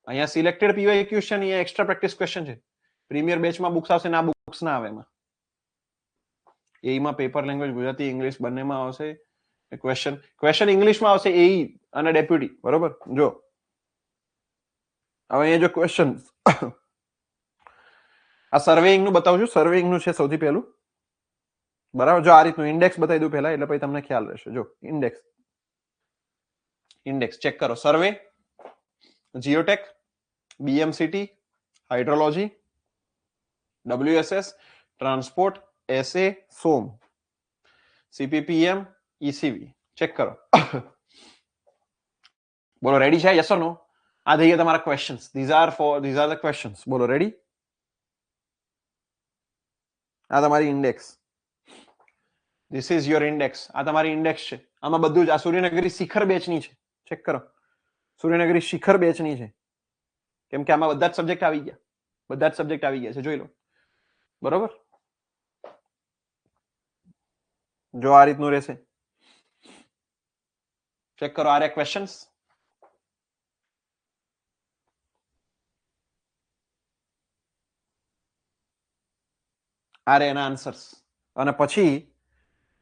અહીંયા સિલેક્ટેડ પીવાયક્યુઝ છે ને અહીંયા એક્સ્ટ્રા પ્રેક્ટિસ ક્વેશ્ચન છે. પ્રીમિયર બેચમાં બુક્સ આવશે ને આ બુક્સ ના આવે એમાં. એમાં પેપર લેંગ્વેજ ગુજરાતી ઇંગ્લિશ બંનેમાં આવશે. ક્વેશ્ચન ઇંગ્લિશમાં આવશે એઈ અને ડેપ્યુટી, બરોબર. જો હવે અહીંયા જો ક્વેશ્ચન આ સર્વેઇંગ નું બતાવું છું. સર્વેઇંગ નું છે સૌથી પહેલું, બરાબર. જો આ રીતનું ઇન્ડેક્સ બતાવી દઉં પહેલા, એટલે પછી તમને ખ્યાલ રહેશે. જો ઇન્ડેક્સ ચેક કરો. સર્વે, જીઓટેક, બીએમસીટી, હાઇડ્રોલોજી, WSS, ટ્રાન્સપોર્ટ, SA, સોમ, CPPM, ECV. ચેક કરો. બોલો રેડી છે? યસ ઓર નો? આ થઈ ગયા તમારા questions. These are the questions. બોલો રેડી. આ તમારી index. This is your index. આ તમારી ઇન્ડેક્સ છે. આમાં બધું જ. આ સૂર્યનગરી શિખર બેચની છે. ચેક કરો, સૂર્યનગરી શિખર બેચની છે, કેમ કે આમાં બધા જ સબ્જેક્ટ આવી ગયા, બધા જ સબ્જેક્ટ આવી ગયા છે. જોઈ લો, બરોબર. જો આ રીતનું રહેશે. ચેક કરો. આ ક્વેશ્ચન્સ. આ એના આન્સર્સ. અને પછી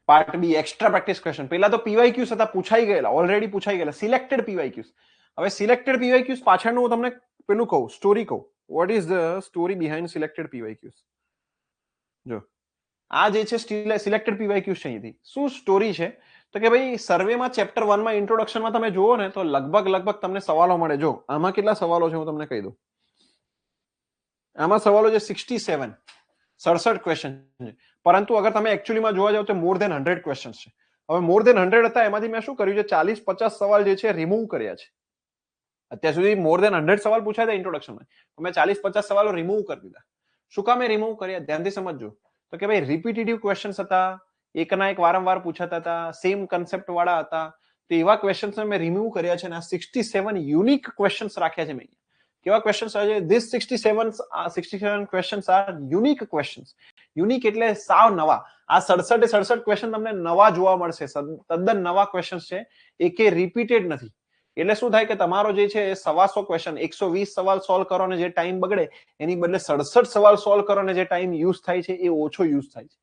part B extra practice question. પહેલા તો પીવાયક્યુઝ હતા, પૂછાઈ ગયેલા, ઓલરેડી પૂછાઈ ગયેલા, સિલેક્ટેડ પીવાયક્યુઝ. હવે સિલેક્ટેડ પીવાયક્યુઝ પાછળનું હું તમને પેલું કહું, સ્ટોરી કહું. What is the story behind selected PYQs? જો આ જે છે સિલેક્ટેડ પીવાયક્યુઝ છે, અહીંથી શું સ્ટોરી છે? તો તો કે ભાઈ સર્વેમાં ચેપ્ટર 1 માં ઇન્ટ્રોડક્શનમાં તમે જુઓ ને તો લગભગ તમને સવાલો મળે. જો આમાં કેટલા સવાલો છે હું તમને કહી દઉં. આમાં સવાલો છે 67 ક્વેશ્ચન છે, પરંતુ અગર તમે એકચ્યુઅલીમાં જોવા જાવ તો મોર ધેન 100 ક્વેશ્ચન્સ છે. હવે મોર ધેન 100 હતા, એમાંથી મેં શું કર્યું છે 40-50 સવાલ જે છે રિમૂવ કર્યા છે. અત્યાર સુધી મોર ધેન 100 સવાલ પૂછાયા હતા ઇન્ટ્રોડક્શનમાં, મેં 40-50 સવાલો રિમૂવ કરી દીધા. શું કામ એ રિમૂવ કર્યા? ધ્યાનથી સમજજો. તો કે ભાઈ રિપીટેટિવ ક્વેશ્ચન્સ હતા, એકના એક વારંવાર પૂછાતા હતા, સેમ કન્સેપ્ટ વાળા હતા, તો એવા ક્વેશ્ચન્સ મેં રિમૂવ કર્યા છે અને 67 યુનિક ક્વેશ્ચન્સ રાખ્યા છે મેં. કેવા ક્વેશ્ચન્સ છે? This 67 questions are unique questions. Unique એટલે સાવ નવા. આ 67 ક્વેશ્ચન તમને નવા જોવા મળશે, તદ્દન નવા ક્વેશ્ચન્સ છે, એકે રિપીટેડ નથી. એટલે શું થાય કે તમારો જે છે 125 ક્વેશ્ચન 120 સવાલ સોલ્વ કરો ને જે ટાઈમ બગડે એની બદલે 67 સવાલ સોલ્વ કરો ને જે ટાઈમ યુઝ થાય છે એ ઓછો યુઝ થાય છે.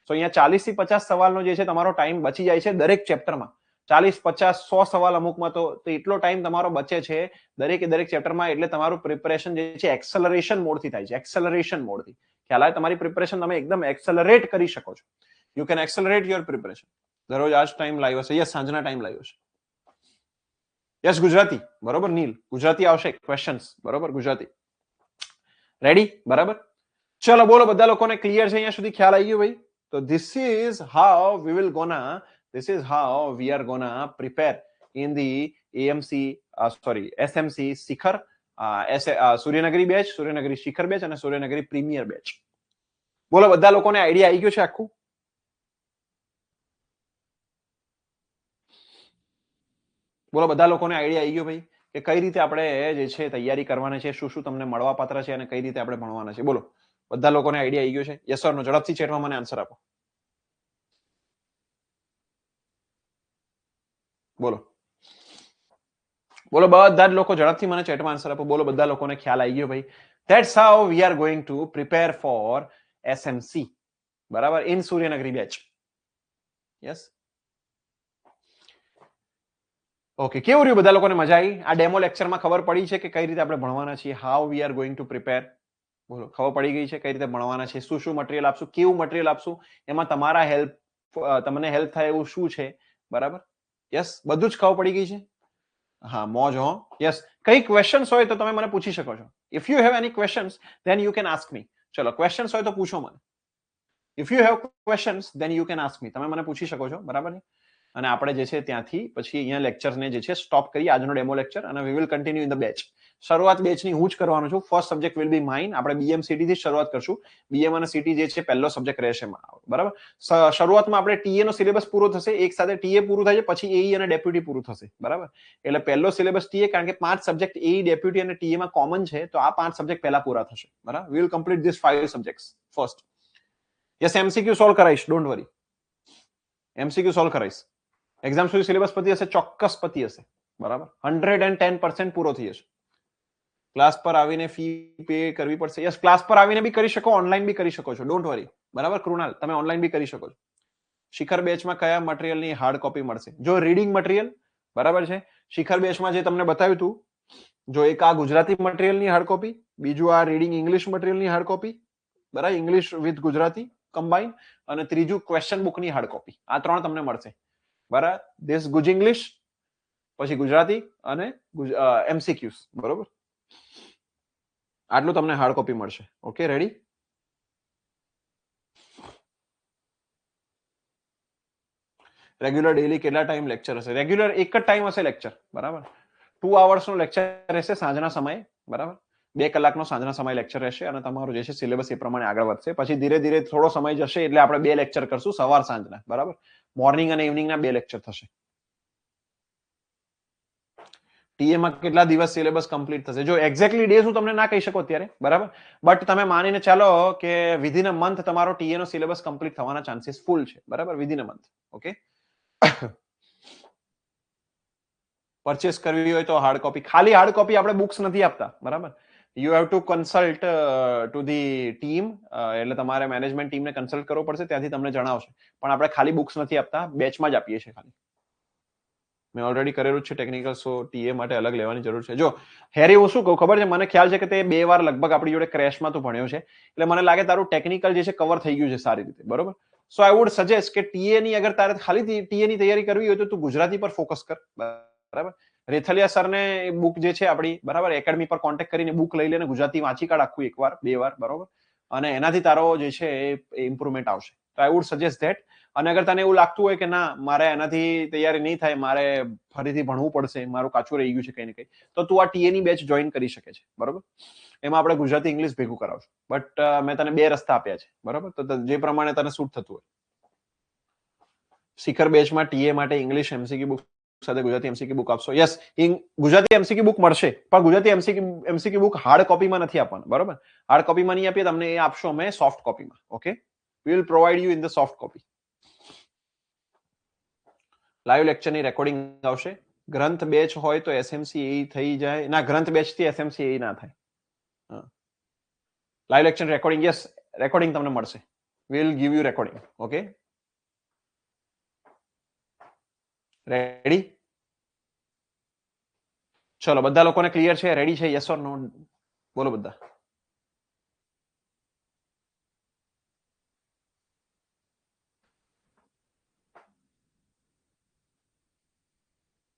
તો અહીંયા 40 થી 50 સવાલનો જે છે તમારો ટાઈમ બચી જાય છે દરેક ચેપ્ટરમાં. 40, 50, 100 સવાલ અમુકમાં તો એટલો ટાઈમ તમારો બચે છે દરેક ચેપ્ટરમાં. એટલે તમારું પ્રિપરેશન જે છે એક્સેલરેશન મોડથી થાય છે. એક્સેલરેશન મોડથી ખ્યાલ આવે? તમારી પ્રિપરેશન તમે એકદમ એક્સેલરેટ કરી શકો છો. You can accelerate your preparation. દરરોજ આજ ટાઈમ લાવ્યો છે, યસ સાંજના ટાઈમ લાવ્યો છે. યસ ગુજરાતી, બરોબર. નીલ ગુજરાતી આવશે ક્વેશ્ચન્સ, બરોબર. ગુજરાતી રેડી, બરાબર. ચલો બોલો, બધા લોકોને ક્લિયર છે અહીંયા સુધી? ખ્યાલ આવી ગયો ભાઈ? તો this is how we are gonna prepare in the SMC શિખર, સૂર્યનગરી બેચ, સૂર્યનગરી શિખર બેચ અને સૂર્યનગરી પ્રીમિયર બેચ. બોલો બધા લોકોને આઈડિયા આવી ગયો છે આખું? બોલો બધા લોકોને આઈડિયા આવી ગયો ભાઈ કે કઈ રીતે આપણે જે છે તૈયારી કરવાની છે, શું શું તમને મળવા પાત્ર છે અને કઈ રીતે આપણે ભણવાના છે? બોલો બધા લોકોને આઈડિયા આવી ગયો છે? યસ ઓર નો? ઝડપથી ચેટમાં મને આન્સર આપો. બોલો બોલો બધા જ લોકો ઝડપથી મને ચેટમાં આન્સર આપો. બોલો બધા લોકોને ખ્યાલ આવી ગયો ભાઈ? That's how we are going to prepare for SMC, બરાબર, in Suryanagari batch. Yes, okay. કેવું રહ્યું? બધા લોકોને મજા આવી? આ ડેમો લેક્ચરમાં ખબર પડી છે કે કઈ રીતે આપણે ભણવાના છીએ? How we are going to prepare? બોલો, ખબર પડી ગઈ છે કઈ રીતે ભણવાના છે, શું શું મટીરિયલ આપશું, કેવું મટીરિયલ આપશું, એમાં તમારા તમને હેલ્પ થાય એવું શું છે, બરાબર? યસ, બધું જ ખબર પડી ગઈ છે? હા, મોજ હો. યસ, કઈ ક્વેશ્ચન્સ હોય તો તમે મને પૂછી શકો છો. If you have any questions then you can ask me. ચલો, ક્વેશ્ચન્સ હોય તો પૂછો મને. If you have questions then you can ask me. તમે મને પૂછી શકો છો, બરાબર? અને આપણે જે છે ત્યાંથી પછી અહીંયા લેક્ચરને જે છે સ્ટોપ કરીએ, આજનો ડેમો લેક્ચર, અને we will continue in the batch. શરૂઆત બેચની હું જ કરવાનો છું. First subject will be mine. આપણે બીએમ સીટી થી શરૂઆત કરશું. બીએમ અને સીટી જે છે પહેલો સબ્જેક્ટ રહેશે, બરાબર. શરૂઆતમાં આપણે ટીએ નો સિલેબસ પૂરો થશે, એક સાથે ટીએ પૂરું થાય છે, પછી એઈ અને ડેપ્યુટી પૂરું થશે, બરાબર. એટલે પહેલો સિલેબસ ટીએ, કારણ કે 5 સબ્જેક્ટ એઈ, ડેપ્યુટી અને ટીએ માં કોમન છે, તો આ 5 સબ્જેક્ટ પહેલા પૂરા થશે, બરાબર. We will complete this 5 subjects first. Yes, MCQ solve કરાઈશ, ડોન્ટ વરી. એમસીક્યુ સોલ્વ કરાઈશ. એક્ઝામ સુધી સિલેબસ પતી હશે, ચોક્કસ પતી હશે, બરાબર. 110% પૂરો થઈ જશે. ક્લાસ પર આવીને ફી પે કરવી પડશે. યસ, ક્લાસ પર આવીને બી કરી શકો, ઓનલાઈન બી કરી શકો છો, ડોન્ટ વરી, બરાબર. કૃણાલ, તમે ઓનલાઈન બી કરી શકો છો. શિખર બેચમાં કયા મટીરિયલની હાર્ડ કોપી મળશે? જો રીડિંગ મટીરિયલ, બરાબર છે. શિખર બેચમાં જે તમને બતાવ્યું હતું, જો એક આ ગુજરાતી મટીરિયલની હાર્ડ કોપી, બીજું આ રીડિંગ ઇંગ્લિશ મટીરિયલની હાર્ડ કોપી, બરાબર, ઇંગ્લિશ વિથ ગુજરાતી કમ્બાઈન, અને ત્રીજું ક્વેશ્ચન બુકની હાર્ડ કોપી. આ 3 તમને મળશે, બરાબર. ધીસ ગુજ ઇંગ્લિશ, પછી ગુજરાતી અને એમસીક્યુઝ, બરોબર. આટલું તમને હાર્ડ કોપી મળશે. Okay, ready? રેગ્યુલર ડેલી કેટલા ટાઈમ લેક્ચર હશે? રેગ્યુલર એક જ ટાઈમ હશે લેક્ચર, બરાબર. 2 hours નો લેક્ચર રહેશે સાંજના સમયે, બરાબર. 2 કલાકનો સાંજના સમય લેક્ચર રહેશે અને તમારું જે છે સિલેબસ એ પ્રમાણે આગળ વધશે. પછી ધીરે ધીરે થોડો સમય જશે એટલે આપણે 2 લેક્ચર કરશું, સવાર સાંજના, બરાબર. મોર્નિંગ અને ઇવનિંગના 2 લેક્ચર થશે. ટીએ માં કેટલા દિવસ સિલેબસ કમ્પ્લીટ થશે? જો એક્ઝેક્ટલી ડેઝ હું તમને ના કહી શકું અત્યારે, બરાબર. બટ તમે માનીને ચાલો કે વિધિન અ મંથ તમારો ટીએ નો સિલેબસ કમ્પ્લીટ થવાના ચાન્સીસ ફૂલ છે, બરાબર. Within a month. Okay. Purchase કરવી હોય તો હાર્ડ કોપી, ખાલી હાર્ડ કોપી આપણે બુક્સ નથી આપતા, બરાબર. You have to consult to the team, એટલે તમારે મેનેજમેન્ટ ટીમને કન્સલ્ટ કરવો પડશે, ત્યાંથી તમને જણાવશે. પણ આપણે ખાલી બુક્સ નથી આપતા, બેચમાં જ આપીએ છીએ ખાલી. મેં ઓલરેડી કરેલું છે ટેકનિકલ, સો ટીએ માટે અલગ લેવાની જરૂર છે. જો હેરી, હું શું કહું ખબર છે, મને ખ્યાલ છે કે તે 2 વાર લગભગ આપણી જોડે ક્રેશમાં તો ભણ્યો છે, એટલે મને લાગે તારું ટેકનિકલ જે છે કવર થઈ ગયું છે સારી રીતે, બરોબર. સો આઈ વુડ સજેસ્ટ કે ટીએ ની અગર તારે ખાલી ટીએ ની તૈયારી કરવી હોય તો તું ગુજરાતી પર ફોકસ કર, બરાબર. રેથલિયા સરને બુક જે છે આપણી, બરાબર, એકેડમી પર કોન્ટેક્ટ કરીને બુક લઈ લેને, ગુજરાતી વાંચી કાઢ આખું એકવાર 2 વાર, બરાબર, અને એનાથી તારો જે છે એ ઇમ્પ્રુવમેન્ટ આવશે. તો આઈ વુડ સજેસ્ટ ધેટ. અને અગર તને એવું લાગતું હોય કે ના મારે એનાથી તૈયારી નહીં થાય, મારે ફરીથી ભણવું પડશે, મારું કાચું રહી ગયું છે કઈ ને કઈ, તો તું આ ટીએ ની બેચ જોઈન કરી શકે છે, બરાબર. એમાં આપણે ગુજરાતી ઇંગ્લિશ ભેગું કરાવશું. બટ મેં તને 2 રસ્તા આપ્યા છે, બરાબર, તો જે પ્રમાણે તને સૂટ થતું હોય. શિખર બેચમાં ટીએ માટે ઇંગ્લિશ એમસીક્યુ બુક સાથે ગુજરાતી એમસીક્યુ બુક આપશો? યસ, ગુજરાતી એમસીક્યુ બુક મળશે, પણ ગુજરાતી એમસીક્યુ બુક હાર્ડ કોપીમાં નથી આપવાના, બરાબર. હાર્ડ કોપીમાં નહીં આપીએ તમને, એ આપશો અમે સોફ્ટ કોપીમાં. Okay, we will provide you in the soft copy. Live લેક્ચરની રેકોર્ડિંગ આવશે. ગ્રંથ બેચ હોય તો એસએમસી એ થઈ જાય ના, ગ્રંથ બેચ થી એસએમસી એ ના થાય. Live lecture recording, yes, recording તમને મળશે. Will give you recording. Okay, ready? ચલો, બધા લોકોને ક્લિયર છે? રેડી છે? યસ ઓર નો? બોલો બધા.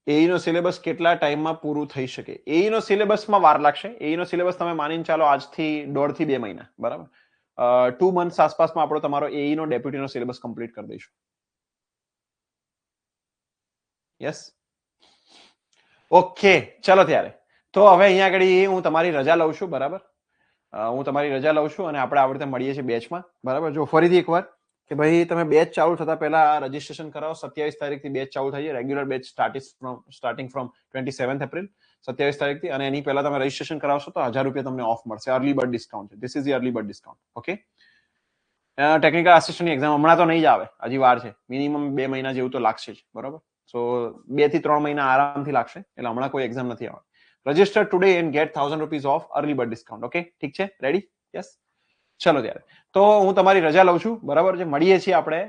એઈ નો સિલેબસ કેટલા ટાઈમમાં પૂરું થઈ શકે? એઈ નો સિલેબસમાં વાર લાગશે. એઈ નો સિલેબસ તમે માનીને ચાલો આજથી 1.5 થી 2 મહિના, બરાબર. 2 મંથ્સ આસપાસમાં આપણો તમારો એઈ નો ડેપ્યુટી નો સિલેબસ કમ્પ્લીટ કરી દઈશું. Yes, okay. ચલો ત્યારે, તો હવે અહીંયા આગળ હું તમારી રજા લઉં છું, બરાબર. હું તમારી રજા લઉં છું અને આપણે આ રીતે મળીએ છીએ બેચમાં, બરાબર. જો ફરીથી એકવાર કે ભાઈ તમે બેચ ચાલુ થતા પહેલા રજીસ્ટ્રેશન કરાવો. 27 તારીખથી બેચ ચાલુ થઈ છે. Regular batch starting from 27 April, 27 તારીખથી. અને એની પહેલા તમે રજીસ્ટ્રેશન કરાવશો તો 1000 રૂપિયા તમને ઓફ મળશે. અર્લી બર્ડ ડિસ્કાઉન્ટ છે. This is the early bird discount. Okay, technical આસિસ્ટન્ટની એક્ઝામ હમણાં તો નહીં જ આવે, હજી વાર છે. મિનિમમ 2 મહિના જેવું તો લાગશે જ, બરાબર. સો 2 થી 3 મહિના આરામથી લાગશે, એટલે હમણાં કોઈ એક્ઝામ નથી આવવાની. Register today and gate 1000 rupees of early bird discount. Okay, ઠીક છે? રેડી? યસ, ચલો ત્યારે. તો હું તમારી રજા લઉં છું, બરાબર છે. મળીએ છીએ આપણે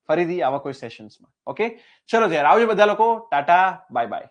ફરીથી આવા કોઈ સેશન્સમાં. ઓકે, ચલો ત્યારે, આવજો બધા લોકો. Tata, bye bye.